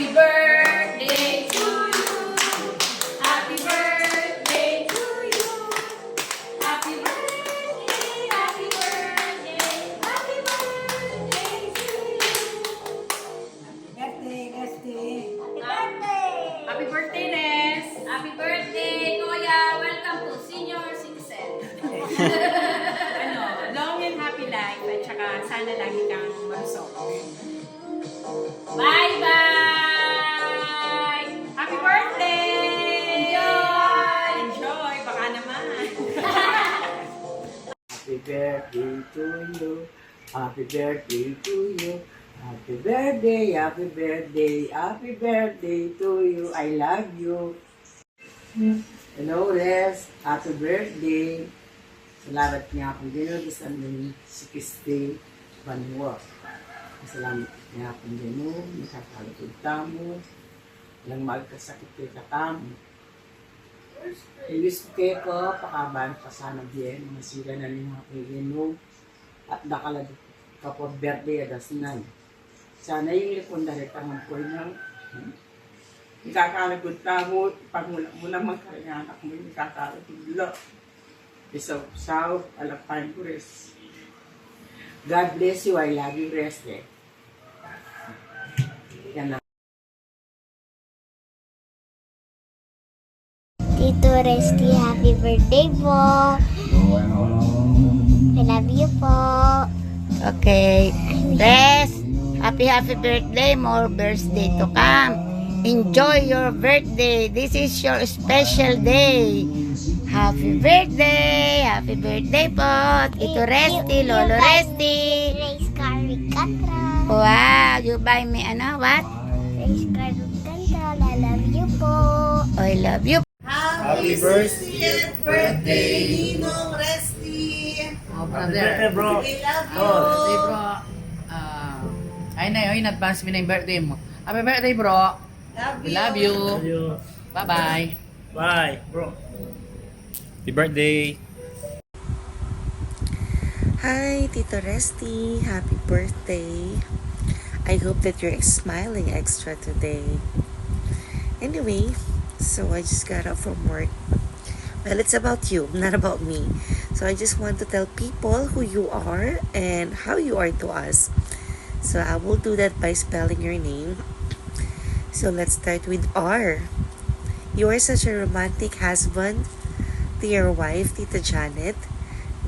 Happy birthday to you. Happy birthday to you. Happy birthday, happy birthday, happy birthday to you. Birthday, birthday. Happy birthday, Nes. Happy birthday, Kuya. Welcome to senior citizen. Long and happy life at saka sana lagi kang malusog. Bye-bye! Happy birthday! Enjoy! Enjoy! Baka naman. Happy birthday to you. Happy birthday to you. Happy birthday, happy birthday, happy birthday to you. I love you. Hello, Les. Happy birthday. Salamat niya akong ginulisan ng 60 banwa. Salamat niya akong ginu, nakakalapod tamo, walang magkasakit kay katamo. Ilis ko, pakaban pa sana bien, masira na rin mga pagino, at nakalag kapag birthday adas nan. Sana yung lipon dahil tangang po niyang, ikakalagod tamo, pag mula magkaringanak mo, ikakalagod lo. Isaw, alapain ko res. God bless you, I love you, rest eh. Yan lang. Tito Resty, happy birthday po. I love you po. Okay. Res, happy birthday. More birthday to come. Enjoy your birthday. This is your special day. Happy birthday po. Tito Resty, Lolo Resty. Race car with Katra. Wow, you buy me what? Race car with Katra. I love you po. I love you. Happy birthday, Ninong Resty! Oh, brother. bro. We love you. Birthday, bro. Ay, in advance mo na yung birthday mo. Happy birthday, bro. We love you. Bye-bye. Bye, bro. Happy birthday. Hi, Tito Resty. Happy birthday. I hope that you're smiling extra today. Anyway, so I just got up from work. Well, it's about you, not about me. So I just want to tell people who you are and how you are to us. So I will do that by spelling your name. So let's start with R. You are such a romantic husband to your wife, Tita Janet.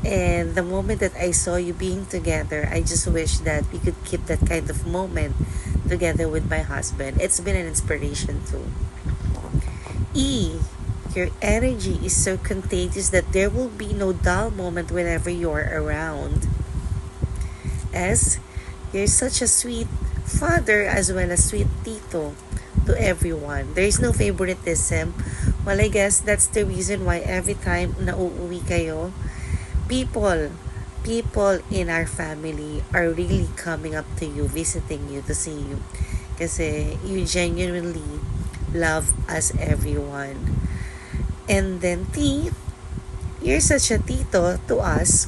And the moment that I saw you being together, I just wish that we could keep that kind of moment together with my husband. It's been an inspiration too. E. Your energy is so contagious that there will be no dull moment whenever you're around. S. You're such a sweet father as well as sweet tito to everyone. There is no favoritism. Well, I guess that's the reason why every time na uuwi kayo, people in our family are really coming up to you, visiting you to see you. Kasi you genuinely love us everyone. And then T, you're such a tito to us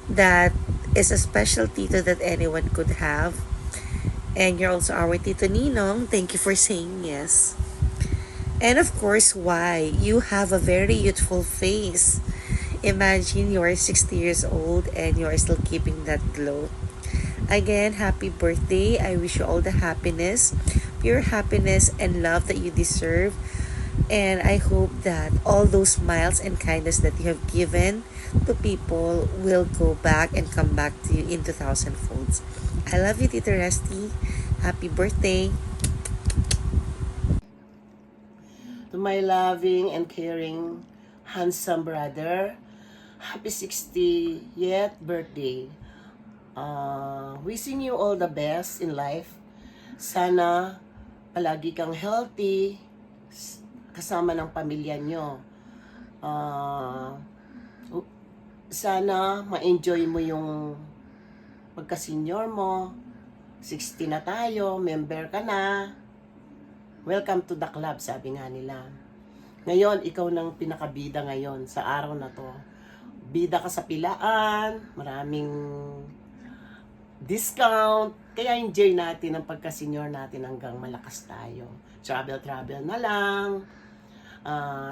that is a special tito that anyone could have. And you're also our Tito Ninong. Thank you for saying yes. And of course, why? You have a very youthful face. Imagine you are 60 years old and you are still keeping that glow. Again, happy birthday. I wish you all the happiness, pure happiness and love that you deserve. And I hope that all those smiles and kindness that you have given to people will go back and come back to you in 2,000 folds. I love you, Tito Resty. Happy birthday. To my loving and caring, handsome brother, happy 60th birthday. Wishing you all the best in life. Sana palagi kang healthy, kasama ng pamilya nyo. Sana ma-enjoy mo yung pagka-senior mo. 60 na tayo, member ka na. Welcome to the club, sabi nga nila. Ngayon, ikaw nang pinakabida ngayon sa araw na to. Bida ka sa pilaan, maraming discount. Kaya enjoy natin ang pagka-senior natin hanggang malakas tayo. Travel na lang.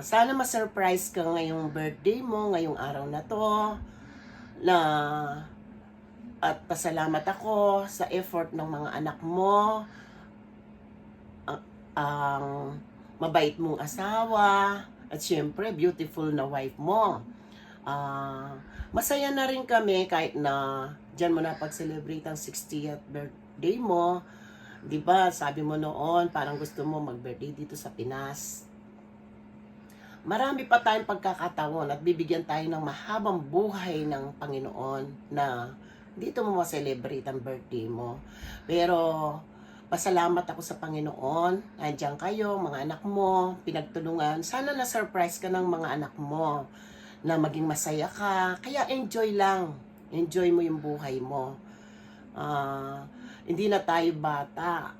Sana ma-surprise ka ngayong birthday mo, ngayong araw na to. At pasalamat ako sa effort ng mga anak mo. Ang mabait mong asawa. At syempre, beautiful na wife mo. Masaya na rin kami kahit na dyan mo na pag-celebrate ang 60th birthday mo. Diba, sabi mo noon, parang gusto mo mag-birthday dito sa Pinas. Marami pa tayong pagkakataon at bibigyan tayo ng mahabang buhay ng Panginoon na dito mo ma-celebrate ang birthday mo. Pero, pasalamat ako sa Panginoon. Nandiyan kayo, mga anak mo, pinagtulungan. Sana na-surprise ka ng mga anak mo na maging masaya ka. Kaya enjoy lang. Enjoy mo yung buhay mo. Hindi na tayo bata.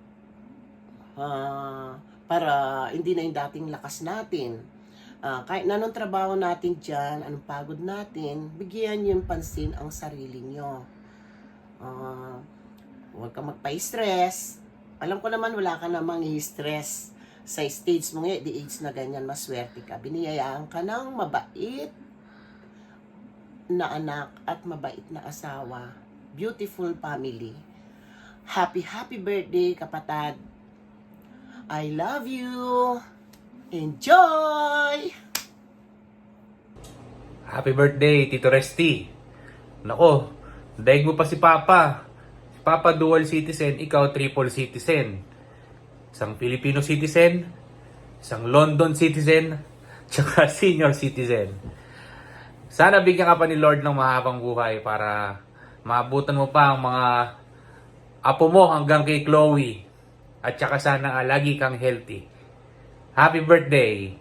Para hindi na yung dating lakas natin. Kahit na anong trabaho natin dyan, anong pagod natin, bigyan yung pansin ang sarili nyo. Huwag ka magpa-stress. Alam ko naman wala ka namang i-stress. Sa stage mo ngayon, the age na ganyan, maswerte ka. Biniyayaan ka ng mabait na anak at mabait na asawa. Beautiful family. Happy birthday, kapatid. I love you. Enjoy! Happy birthday, Tito Resty. Nako, daig mo pa si Papa. Si Papa dual citizen, ikaw triple citizen. Isang Filipino citizen, isang London citizen, tsaka senior citizen. Sana bigyan ka pa ni Lord ng mahabang buhay para maabutan mo pa ang mga apo mo hanggang kay Chloe. At tsaka sana lagi kang healthy. Happy birthday!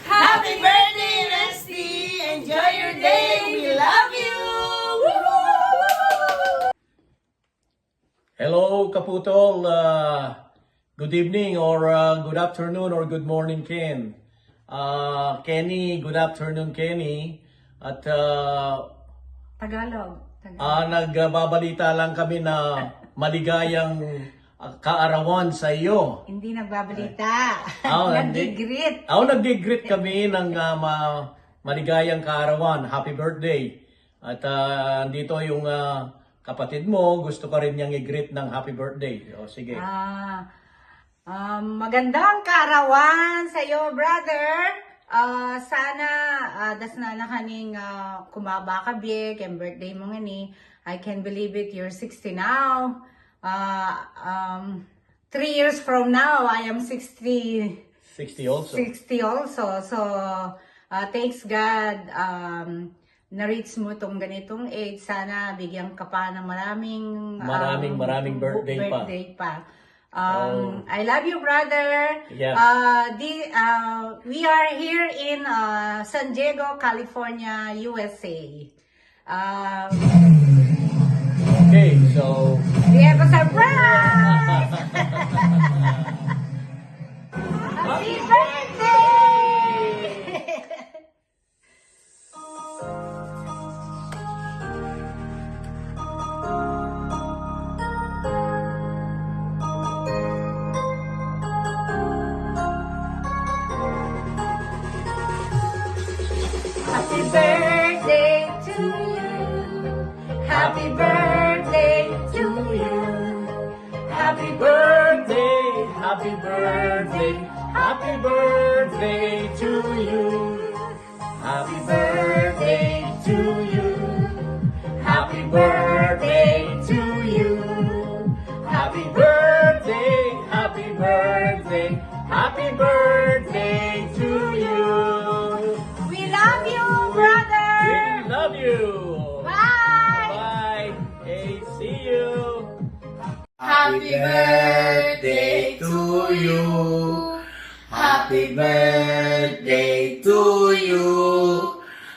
Happy birthday, Resty! Enjoy your day! We love you! Hello, Kaputol. Good evening or good afternoon or good morning, Ken. Kenny, good afternoon, Kenny. At Tagalog. nagbabalita lang kami na maligayang kaarawan sa iyo. Hindi nagbabalita. Nagdi-greet. Nagdi-greet kami ng maligayang kaarawan. Happy birthday. At dito yung kapatid mo, gusto ka rin niyang i-greet ng happy birthday. O, sige. Magandang kaarawan sa iyo, brother. Sana dasnana kaning kumaba ka big and birthday mo nga ni. I can believe it, you're 60 now. 3 years from now, I am 60. 60 also. 60 also. So, thanks God, na-reach mo tong ganitong age. Sana bigyan ka pa ng maraming birthday pa. I love you, brother. Yeah. We are here in San Diego, California, USA. Okay, so We have a surprise! Happy birthday! Happy birthday to you. Happy birthday to you. Happy birthday, happy birthday, happy birthday to you. Happy birthday to you. Happy birthday to you. Happy birthday, happy birthday to you. We love you, brother! We love you. Bye! Bye. Hey, see you. Happy birthday to you. Happy birthday to you.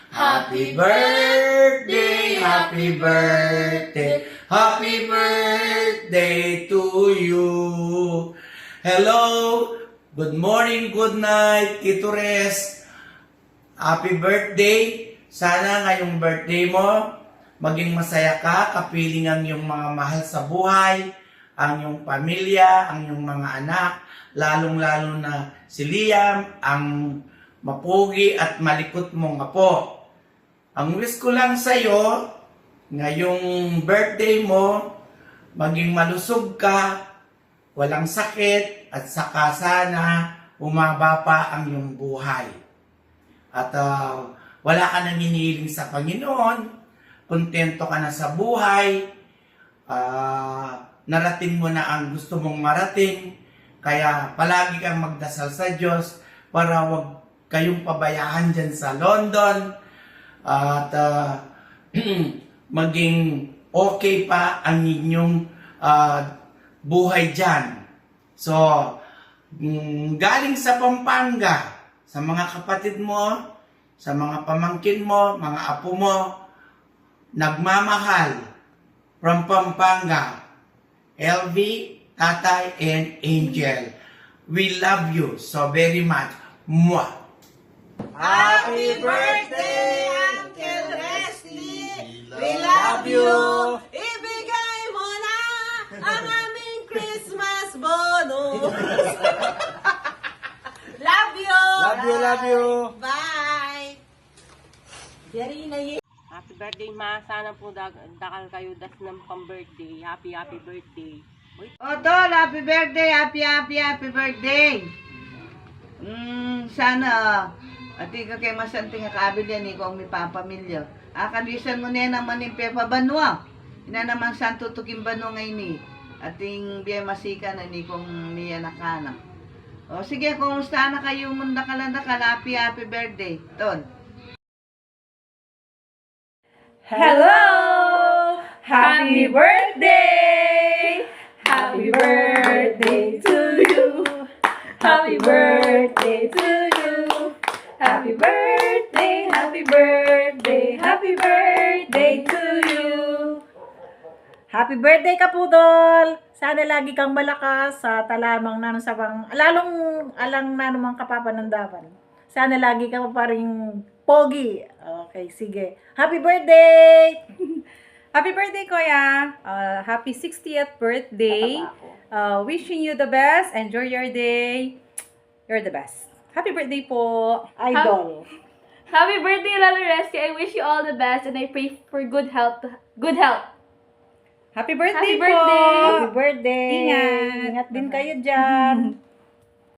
Happy birthday, happy birthday, happy birthday to you. Hello, good morning, good night, Tito Res. Happy birthday. Sana ngayong birthday mo, maging masaya ka, kapiling ang iyong mga mahal sa buhay, ang iyong pamilya, ang iyong mga anak, lalong-lalo na si Liam, ang mapugi at malikot mong apo. Ang wish ko lang sa'yo, ngayong birthday mo, maging malusog ka, walang sakit, at saka sana umaba pa ang iyong buhay. At wala ka nang hinihiling sa Panginoon, kontento ka na sa buhay, narating mo na ang gusto mong marating, kaya palagi kang magdasal sa Diyos para wag kayong pabayaan dyan sa London at maging okay pa ang inyong buhay dyan. So, galing sa Pampanga, sa mga kapatid mo, sa mga pamangkin mo, mga apo mo, nagmamahal from Pampanga, LV, Tatay, and Angel. We love you so very much. Mwah! Happy birthday, Uncle Resty! We love you! Ibigay mo na ang aming Christmas bonus! Love you! Love you, love you! Bye! Happy birthday, ma. Sana po dakal kayo das ng pang-birthday. Happy birthday. Tol, happy birthday! Happy birthday! Sana, ati ka kay masanting akabil yan, ikaw ang may papamilya. Kalisan mo na naman yung Pepa Banwa. Ina naman santo tuking Banwa ngayon ni. Ating biya masika na ni kong niya nakanak. O sige, kumusta na kayo munda kalandakal? Happy birthday, Tol. Hello! Happy birthday! Happy birthday to you! Happy birthday to you! Happy birthday, happy birthday, happy birthday to you! Happy birthday, Kapudol! Sana lagi kang malakas sa talamang nanon sa lalong alang nanumang kapapanandapan. Sana lagi ka pa rin pogi. Okay, sige. Happy birthday! Happy birthday, Kuya! Happy 60th birthday! Wishing you the best. Enjoy your day. You're the best. Happy birthday po, Idol. Happy birthday, Lalo Resty! I wish you all the best and I pray for good health. Good health! Happy birthday Happy birthday! po! Happy birthday! Ingat! Ingat din kayo dyan.